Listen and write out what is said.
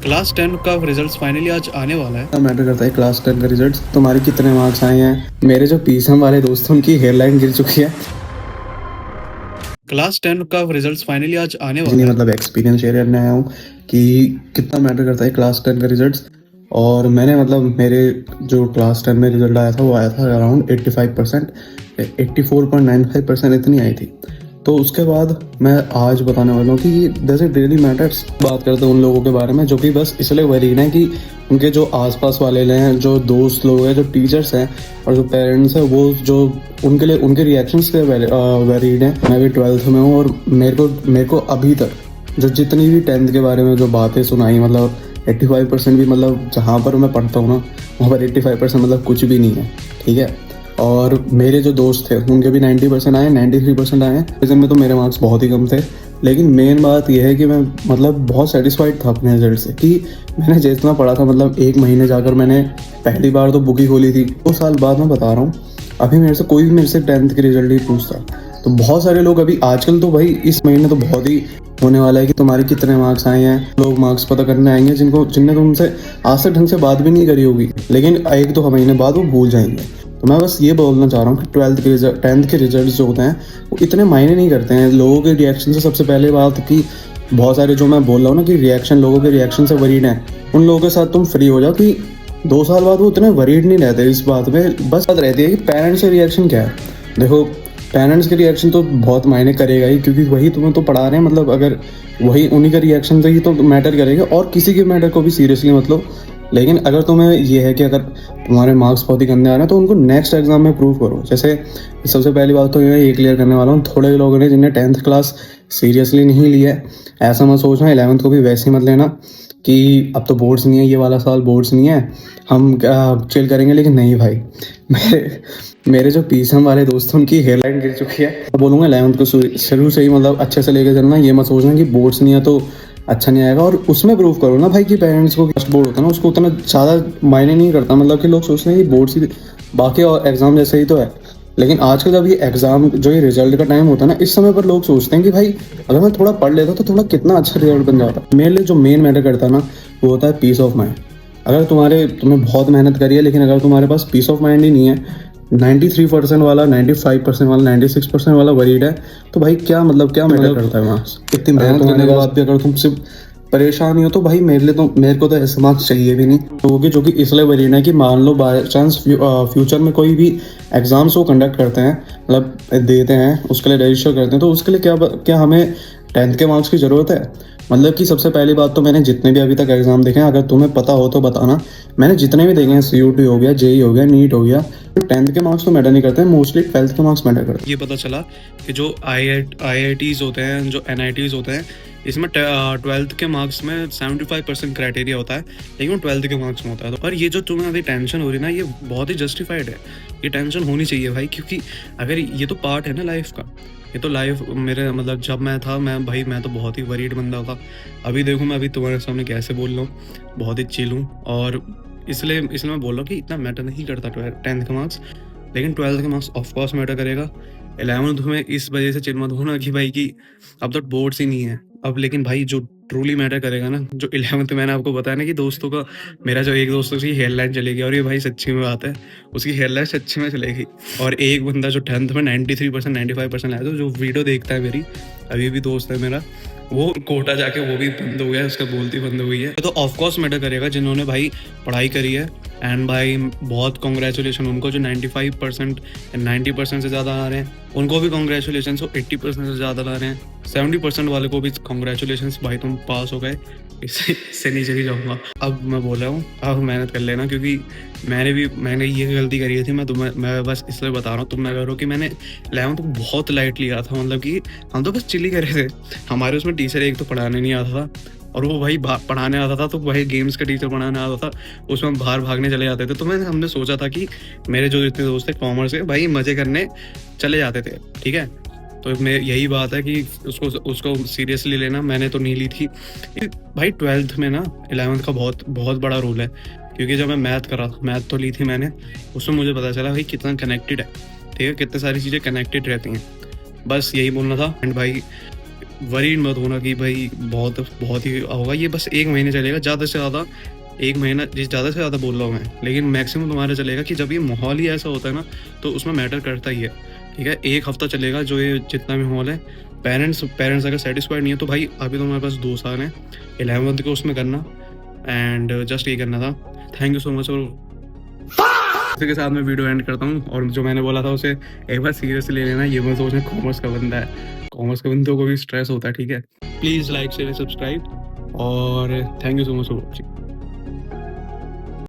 Class 10 का results finally आज आने वाला है। मैटर करता है क्लास 10 का रिजल्ट। तुम्हारे कितने मार्क्स आए हैं? मेरे जो पीसम वाले दोस्त हैं उनकी हेयरलाइन गिर चुकी है। क्लास 10 का रिजल्ट्स फाइनली आज आने नहीं वाला है। मतलब एक्सपीरियंस शेयर करने आया हूँ कि कितना मैटर करता है क्लास 10 का रिजल्ट। और मैंने मतलब मेरे जो क्लास 10 में रिजल्ट आया था वो आया था अराउंड 85%, 84.95% इतनी आई थी। तो उसके बाद मैं आज बताने वाला हूँ कि डज इट रियली मैटर्स। बात करते हैं उन लोगों के बारे में जो कि बस इसलिए वरीड हैं कि उनके जो आसपास वाले हैं, जो दोस्त लोग हैं, जो टीचर्स हैं और जो पेरेंट्स हैं, वो जो उनके लिए उनके रिएक्शंस के वरीड हैं। मैं भी 12th में हूँ और मेरे को अभी तक जो जितनी भी 10th के बारे में जो बातें सुनाई, मतलब 85% भी, मतलब जहाँ पर मैं पढ़ता हूँ ना वहाँ पर 85% मतलब कुछ भी नहीं है, ठीक है। और मेरे जो दोस्त थे उनके भी 90% आए, 93% आए। रिजल्ट में तो मेरे मार्क्स बहुत ही कम थे, लेकिन मेन बात यह है कि मैं मतलब बहुत सेटिस्फाइड था अपने रिजल्ट से कि मैंने जितना पढ़ा था, मतलब एक महीने जाकर मैंने पहली बार तो बुक ही खोली थी। 2 साल बाद मैं बता रहा हूँ, अभी मेरे से कोई भी मेरे से 10th के रिजल्ट नहीं पूछता। तो बहुत सारे लोग अभी आजकल तो भाई इस महीने तो बहुत ही होने वाला है कि तुम्हारे कितने मार्क्स आए हैं। लोग मार्क्स पता करने आएंगे जिनने तुमसे आज तक ढंग से बात भी नहीं करी होगी, लेकिन 1-2 महीने बाद वो भूल जाएंगे। तो मैं बस ये बोलना चाह रहा हूँ कि 10th के रिजल्ट जो होते हैं वो इतने मायने नहीं करते हैं लोगों के रिएक्शन से। सबसे पहले बात कि बहुत सारे जो मैं बोल रहा हूँ ना कि रिएक्शन, लोगों के रिएक्शन से वरीड हैं, उन लोगों के साथ तुम फ्री हो जाओ कि 2 साल बाद वो इतने वरीड नहीं रहते इस बात में। बस बात रहती है कि पेरेंट्स का रिएक्शन क्या है। देखो, पेरेंट्स के रिएक्शन तो बहुत मायने करेगा ही, क्योंकि वही तुम्हें तो पढ़ा रहे हैं। मतलब अगर वही उन्हीं का रिएक्शन से ही तो मैटर करेगा, और किसी के मैटर को भी सीरियसली मतलब। लेकिन अगर तुम्हें ये है कि अगर तुम्हारे मार्क्स बहुत ही गंदे आ रहे हैं तो उनको नेक्स्ट एग्जाम में प्रूव करो। जैसे सबसे पहली बात तो ये क्लियर करने वाला हूँ, थोड़े लोगों ने जिन्हें 10th क्लास सीरियसली नहीं लिया है, ऐसा मत सोचना 11th को भी वैसे ही मत लेना कि अब तो बोर्ड्स नहीं है, ये वाला साल बोर्ड्स नहीं है, हम चिल करेंगे। लेकिन नहीं भाई, मेरे जो पीसम वाले दोस्त हैं उनकी हेयरलाइन गिर चुकी है। मैं बोलूँगा 11th को शुरू से ही मतलब अच्छे से लेकर चलना। ये मत सोचना कि बोर्ड्स नहीं है तो अच्छा नहीं आएगा। और उसमें प्रूव करो ना भाई कि पेरेंट्स को फर्स्ट बोर्ड होता है ना, उसको उतना ज़्यादा मायने नहीं करता। मतलब कि लोग सोचते हैं कि बोर्ड्स ही बाकी और एग्जाम जैसे ही तो है, लेकिन आजकल जब ये एग्जाम जो ये रिजल्ट का टाइम होता है ना, इस समय पर लोग सोचते हैं कि भाई अगर मैं थोड़ा पढ़ लेता तो थोड़ा कितना अच्छा रिजल्ट बन जाता। मेरे लिए जो मेन मैटर करता है ना वो होता है पीस ऑफ माइंड। अगर तुमने बहुत मेहनत करी है, लेकिन अगर तुम्हारे पास पीस ऑफ माइंड ही नहीं है, 93% वाला, 95% वाला, 96% वाला वरीड है, तो भाई क्या मतलब क्या मैटर करता है वहाँ। इतनी मेहनत करने के बाद भी अगर तुम सिर्फ परेशानी हो तो भाई मेरे को तो ऐसे मार्क्स चाहिए भी नहीं। लोगों की जो कि इसलिए वरीड है कि मान लो बाय चांस फ्यूचर में कोई भी एग्जाम्स वो कंडक्ट करते हैं, मतलब देते हैं, उसके लिए रजिस्टर करते हैं, तो उसके लिए क्या हमें 10th के मार्क्स की ज़रूरत है? मतलब कि सबसे पहली बात तो मैंने जितने भी अभी तक एग्जाम देखे हैं, अगर तुम्हें पता हो तो बताना, मैंने जितने भी देखे हैं, CUT हो गया, JEE हो गया, नीट हो गया, 10th के मार्क्स तो मैटर नहीं करते हैं, मोस्टली 12th के मार्क्स मैटर करते हैं। ये पता चला कि जो IITs होते हैं, जो NITs होते हैं, इसमें 12th के मार्क्स में 75% क्राइटेरिया होता है, लेकिन वो 12th के मार्क्स में होता है। और ये जो तुम्हें अभी टेंशन हो रही है ना, ये बहुत ही जस्टिफाइड है। ये टेंशन होनी चाहिए भाई, क्योंकि अगर ये तो पार्ट है ना लाइफ का। ये तो लाइफ मेरे मतलब जब मैं था, मैं तो बहुत ही वरीड बंदा था। अभी देखो मैं अभी तुम्हारे सामने कैसे बोल रहा हूँ, बहुत ही चिल हूँ। और इसलिए मैं बोल रहा हूँ कि इतना मैटर नहीं करता 10th के मार्क्स, लेकिन 12th के मार्क्स ऑफकोर्स मैटर करेगा। 11th में इस वजह से चिल मत होना कि भाई कि अब तो बोर्ड्स ही नहीं है अब। लेकिन भाई जो ट्रूली मैटर करेगा ना, जो 11th मैंने आपको बताया ना कि दोस्तों का, मेरा जो एक दोस्त उसकी हेयरलाइन चलेगी, और ये भाई सच्ची में बात है, उसकी हेयरलाइन सच्ची में चलेगी। और एक बंदा जो 10th में 93% 95% लाया था, जो वीडियो देखता है मेरी, अभी भी दोस्त है मेरा, वो कोटा जाके वो भी बंद हो गया, उसका बोलती बंद हो गई है। तो ऑफकोर्स मैटर करेगा जिन्होंने भाई पढ़ाई करी है। एंड भाई बहुत कॉन्ग्रेचुलेशन उनको जो 95% 90% से ज़्यादा आ रहे हैं, उनको भी कॉन्ग्रेचुलेशन। 80% से ज़्यादा ला रहे हैं, 70% वाले को भी कॉन्ग्रेचुलेशन भाई, तुम पास हो गए। इससे नीचे ही जाऊँगा। अब मैं बोल रहा हूँ, अब मेहनत कर लेना, क्योंकि मैंने ये गलती करी थी। मैं बस इसलिए बता रहा हूँ, तुम ना करो कि मैंने 11th को बहुत लाइट लिया था। मतलब कि हम तो बस चिल ही कर रहे थे। हमारे उसमें टीचर एक तो पढ़ाने नहीं आता था, और वो भाई पढ़ाने आता था तो भाई गेम्स का टीचर पढ़ाने आता था, उसमें हम बाहर भागने चले जाते थे। तो हमने सोचा था कि मेरे जो जितने दोस्त थे कॉमर्स के, भाई मज़े करने चले जाते थे, ठीक है। तो मैं यही बात है कि उसको सीरियसली लेना। मैंने तो नहीं ली थी भाई। 12th में ना 11th का बहुत बहुत बड़ा रोल है, क्योंकि जब मैं मैथ कर रहा था, मैथ तो ली थी मैंने, उसमें मुझे पता चला भाई कितना कनेक्टेड है, ठीक है, कितनी सारी चीज़ें कनेक्टेड रहती हैं। बस यही बोलना था। एंड भाई वरीड मत होना कि भाई बहुत बहुत ही होगा, ये बस 1 महीने चलेगा ज़्यादा से ज़्यादा। 1 महीना ज़्यादा से ज़्यादा बोल रहा हूँ मैं, लेकिन मैक्सिमम तुम्हारा चलेगा कि जब ये माहौल ही ऐसा होता है ना, तो उसमें मैटर करता ही है, ठीक है? 1 हफ्ता चलेगा जो ये जितना भी माहौल है। पेरेंट्स अगर सैटिस्फाइड नहीं है तो भाई अभी तो हमारे पास 2 साल हैं, 11th को उसमें करना, एंड जस्ट ये करना था। Thank you so much. और इसी के साथ मैं वीडियो एंड करता हूँ, और जो मैंने बोला था उसे एक बार सीरियसली लेना, ये मत सोचना कॉमर्स का बंदा है, कॉमर्स के बंदों को भी स्ट्रेस होता है, ठीक है? प्लीज़ लाइक शेयर सब्सक्राइब, और thank you so much for watching.